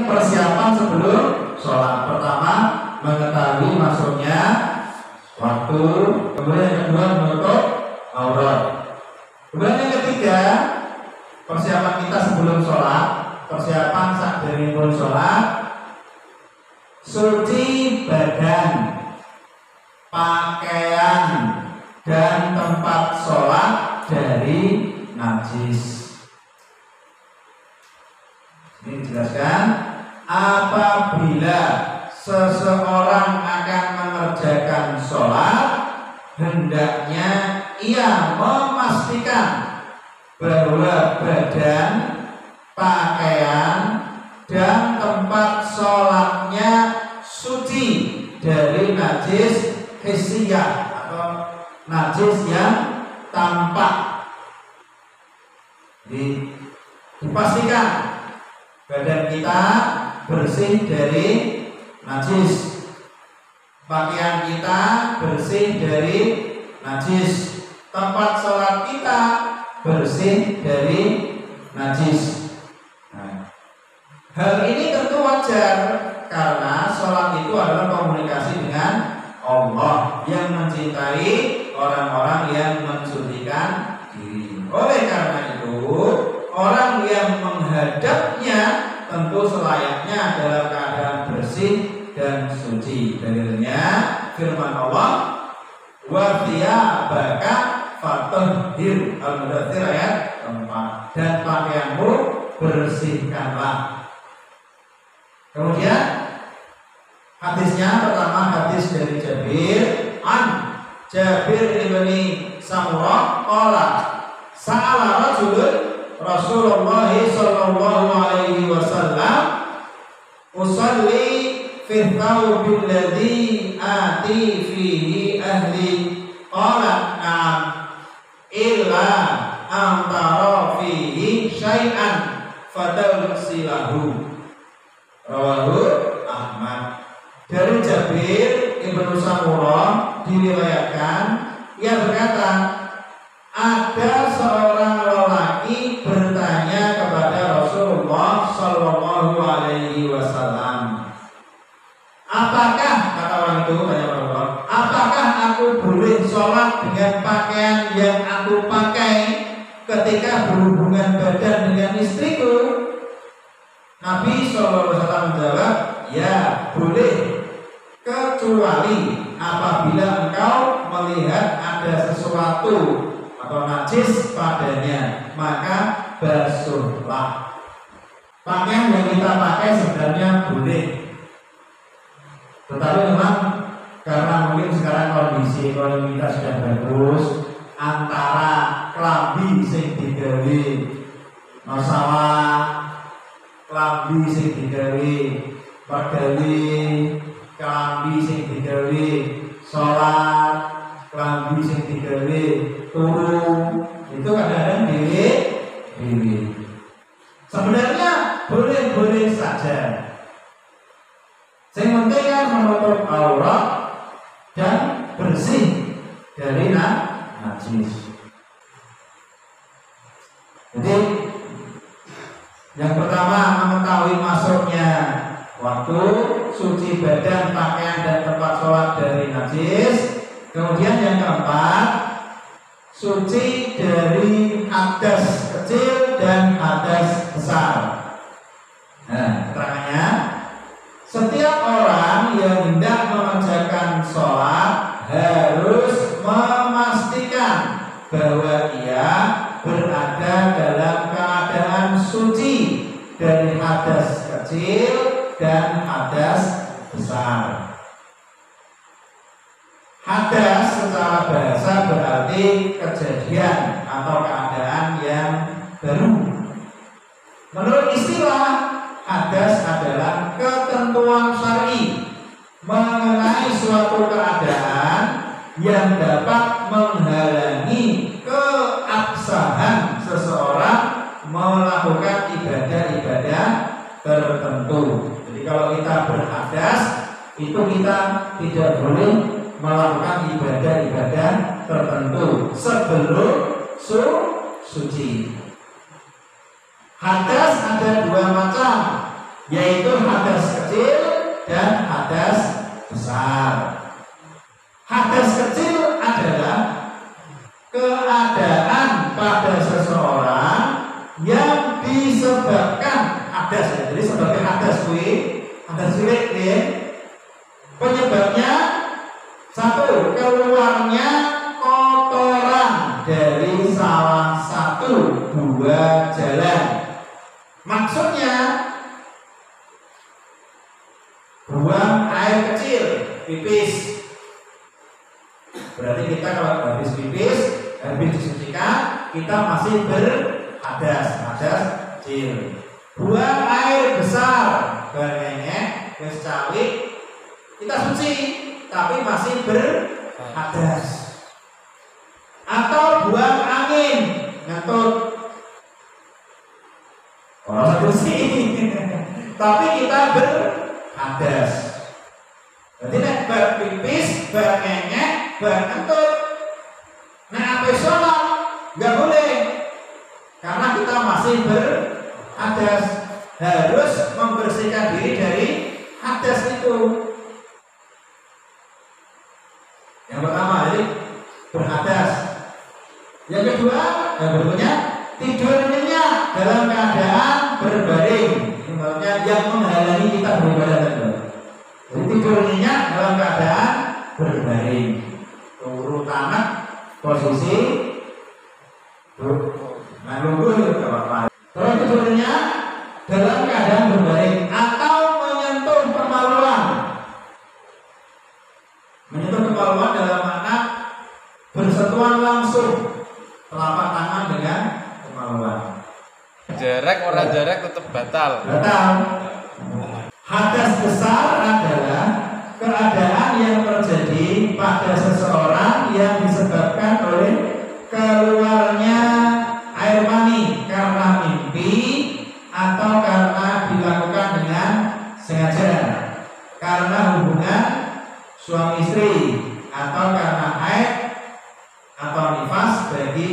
persiapan sebelum sholat. Pertama, mengetahui masuknya waktu. Kemudian yang kedua, menutup aurat. Kemudian yang ketiga, persiapan kita sebelum sholat. Persiapan saat dari sholat, suci badan, pakaian, dan tempat sholat dari najis. Ini dijelaskan, apabila seseorang akan mengerjakan sholat, hendaknya ia memastikan bahwa badan, pakaian, dan tempat sholatnya suci dari najis hissiyah atau najis yang tampak. Dipastikan badan kita bersih dari najis, pakaian kita bersih dari najis, tempat sholat kita bersih dari najis. Hal ini tentu wajar karena sholat itu adalah komunikasi dengan Allah yang mencintai orang-orang yang mensucikan diri. Oleh karena itu, orang yang menghadapnya tentu selayaknya dalam keadaan bersih dan suci. Dalilnya firman Allah, wa thiyabaka fatahhir, Al-Mudaththir ayat 4, dan pakaianmu bersihkanlah. Kemudian hadisnya pertama, hadis dari Jabir ibni Samurah qala sa'ala rajulun Rasulullah sallallahu alaihi wasallam usalli fi thawbil ladzi ati fihi ahli qala na'am illa an tara fihi syai'an fatagsilahu. Rawahu Ahmad. Dari Jabir ibnu Samurah diriwayatkan, ia berkata, ada seorang lelaki bertanya kepada Rasulullah Sallallahu Alaihi Wasallam, apakah, kata orang itu tanya Rasulullah, apakah aku boleh sholat dengan pakaian yang aku pakai ketika berhubungan badan dengan istriku? Nabi Sallallahu Alaihi Wasallam menjawab, ya boleh, kecuali apabila engkau melihat ada sesuatu atau najis padanya, maka basuhlah. Pakaian yang kita pakai sebenarnya boleh, tetapi memang karena mungkin sekarang kondisi ekonomi kita sudah bagus, antara kelambi sing digawe masalah, kelambi sing digawe pagawe, kelambi sing digawe sholat, kelambi sing digawe turu, itu kadang-kadang dewe. Sebenarnya boleh-boleh saja. Yang penting kan menutup aurat dan bersih dari najis. Jadi yang pertama, mengetahui masuknya waktu, suci badan, pakaian, dan tempat sholat dari najis. Kemudian yang keempat, suci dari hadas kecil dan hadas besar. Nah, keterangannya, setiap orang yang hendak mengerjakan sholat harus memastikan bahwa ia berada dalam keadaan suci dari hadas kecil dan hadas besar. Hadas secara bahasa berarti kejadian atau keadaan yang baru. Menurut istilah, hadas adalah ketentuan syar'i mengenai suatu keadaan yang dapat menghalangi keabsahan seseorang melakukan ibadah-ibadah tertentu. Jadi kalau kita berhadas, itu kita tidak boleh melakukan ibadah-ibadah tertentu sebelum suci. Hadas ada dua macam. yaitu hadas kecil dan hadas besar. Hadas kecil adalah keadaan pada seseorang yang disebabkan hadas, ya. Jadi sebagai hadas cilik ya. Penyebabnya satu, keluarnya kotoran dari salah satu buah jalan. Maksudnya buang air kecil, pipis. Berarti kita kalau habis pipis, habis disucikan, kita masih berhadas kecil. Buang air besar, berengek, bercawik, kita suci, tapi masih berhadas. Atau buang angin, ngentut, orang suci, tapi kita berhadas. Jadi nek berpipis, berengek, berkentut, nek apa sholat nggak boleh, karena kita masih berhadas. Harus membersihkan diri dari hadas itu. Yang pertama, jadi berhadas. Yang kedua, yang berikutnya tidur nyenyak dalam keadaan berbaring. Ini maksudnya yang menghalangi kita beribadah. Jadi tidur nyenyak dalam keadaan berbaring. Turun tangan, posisi nunggu itu apa? Terus tidur nyenyak dalam keadaan berbaring atau menyentuh kemaluan. Menyentuh kemaluan dalam makna bersentuhan langsung telapak tangan dengan kemaluan. Jarak orang jarak tetap batal. Hadas besar adalah keadaan yang terjadi pada seseorang yang disebabkan oleh keluarnya air mani karena mimpi atau karena dilakukan dengan sengaja, karena hubungan suami istri, atau karena haid atau nifas bagi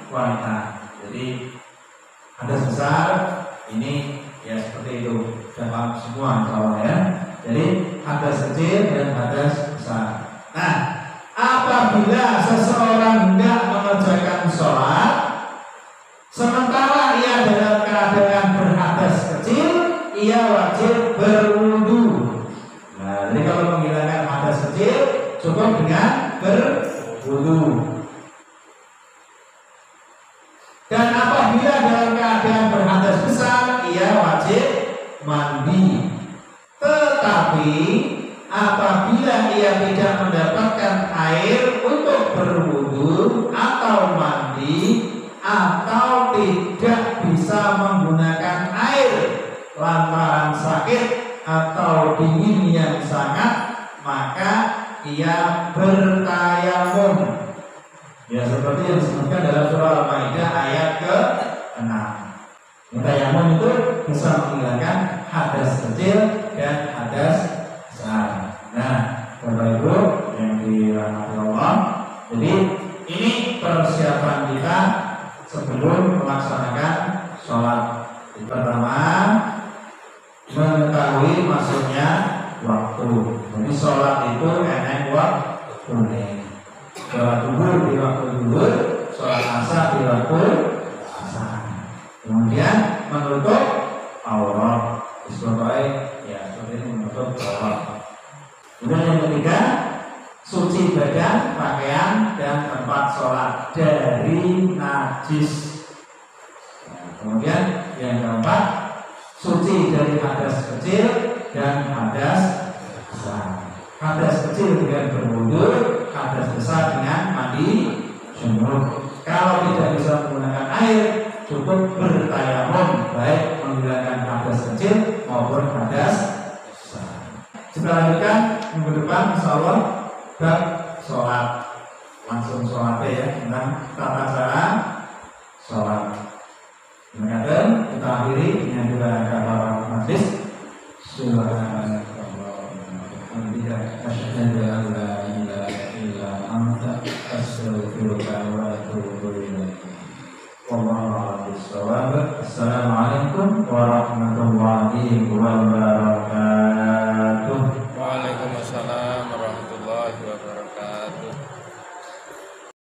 wanita. Jadi hadas besar ini ya seperti itu, dalam semua insya ya. Jadi hadas kecil dan hadas besar. Nah, apabila seseorang hendak mengerjakan sholat sementara ia dalam keadaan berhadas kecil, ia wajib berwudu. Nah, jadi kalau menghilangkan hadas kecil cukup dengan berwudu. Dan apabila dalam keadaan berhadas besar, ia wajib mandi. Tetapi apabila ia tidak mendapatkan air untuk berwudu atau mandi, atau tidak bisa menggunakan air lantaran sakit atau dingin yang sangat, maka ia bertayamum. Ya seperti yang disebutkan dalam surah Al-Maidah ayat ke-6. Tayamum itu bisa menghilangkan hadas kecil dan hadas besar. Nah, Bapak Ibu yang dirahmati Allah, jadi ini persiapan kita sebelum melaksanakan sholat. Pertama, mengetahui maksudnya waktu. Jadi sholat itu enak waktu. Sholat zuhur di waktu zuhur, sholat asar di waktu asar. Kemudian menutup aurat, sebagai ya seperti menutup aurat. Kemudian yang ketiga, suci badan, pakaian dan tempat sholat dari najis. Kemudian yang keempat, suci dari hadas kecil dan hadas besar. Hadas kecil dengan berwudu, hadas besar dengan mandi junub. Kalau tidak bisa menggunakan air, cukup bertayamum, baik menghilangkan hadas kecil maupun hadas besar. Kita lanjutkan minggu depan, insyaallah bab sholat. Langsung sholat ya, tentang tata cara sholat. Kemudian kita akhiri dengan juga kabar majlis. Subhanallah. Asyhadu an la ilaha illa anta astaghfiruka wa atubu ilaik. Wallahu a'lam bishawab. Assalamualaikum warahmatullahi wabarakatuh. Waalaikumsalam warahmatullahi wabarakatuh.